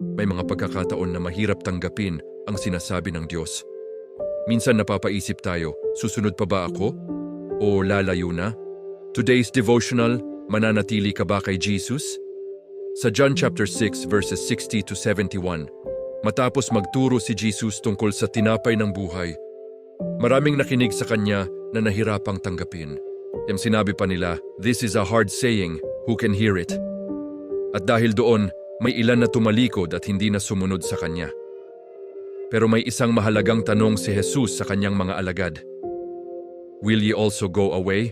May mga pagkakataon na mahirap tanggapin ang sinasabi ng Diyos. Minsan napapaisip tayo, susunod pa ba ako? O lalayo na? Today's devotional, mananatili ka ba kay Jesus? Sa John chapter 6 verses 60 to 71, matapos magturo si Jesus tungkol sa tinapay ng buhay, maraming nakinig sa kanya na nahirapang tanggapin. Yung sinabi pa nila, "This is a hard saying, who can hear it?" At dahil doon, may ilan na tumalikod at hindi na sumunod sa kanya. Pero may isang mahalagang tanong si Jesus sa kanyang mga alagad. Will ye also go away?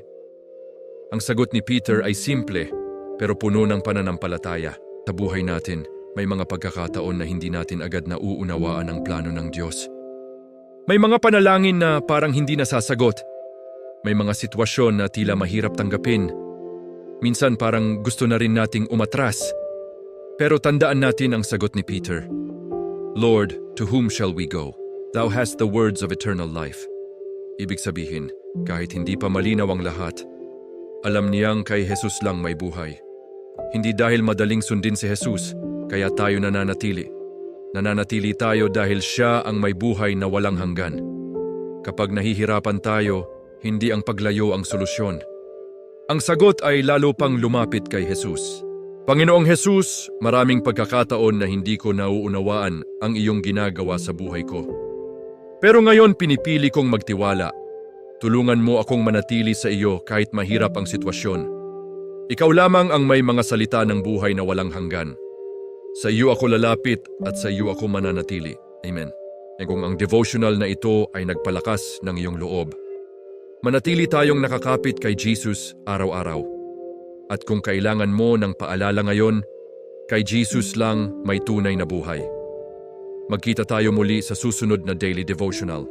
Ang sagot ni Peter ay simple, pero puno ng pananampalataya. Sa buhay natin, may mga pagkakataon na hindi natin agad nauunawaan ang plano ng Diyos. May mga panalangin na parang hindi nasasagot. May mga sitwasyon na tila mahirap tanggapin. Minsan parang gusto na rin nating umatras. Pero tandaan natin ang sagot ni Peter. Lord, to whom shall we go? Thou hast the words of eternal life. Ibig sabihin, kahit hindi pa malinaw ang lahat, alam niyang kay Jesus lang may buhay. Hindi dahil madaling sundin si Jesus, kaya tayo nananatili. Nananatili tayo dahil siya ang may buhay na walang hanggan. Kapag nahihirapan tayo, hindi ang paglayo ang solusyon. Ang sagot ay lalo pang lumapit kay Jesus. Panginoong Jesus, maraming pagkakataon na hindi ko nauunawaan ang iyong ginagawa sa buhay ko. Pero ngayon pinipili kong magtiwala. Tulungan mo akong manatili sa iyo kahit mahirap ang sitwasyon. Ikaw lamang ang may mga salita ng buhay na walang hanggan. Sa iyo ako lalapit at sa iyo ako mananatili. Amen. E kung ang devotional na ito ay nagpalakas ng iyong loob, manatili tayong nakakapit kay Jesus araw-araw. At kung kailangan mo ng paalala ngayon, kay Jesus lang may tunay na buhay. Magkita tayo muli sa susunod na daily devotional.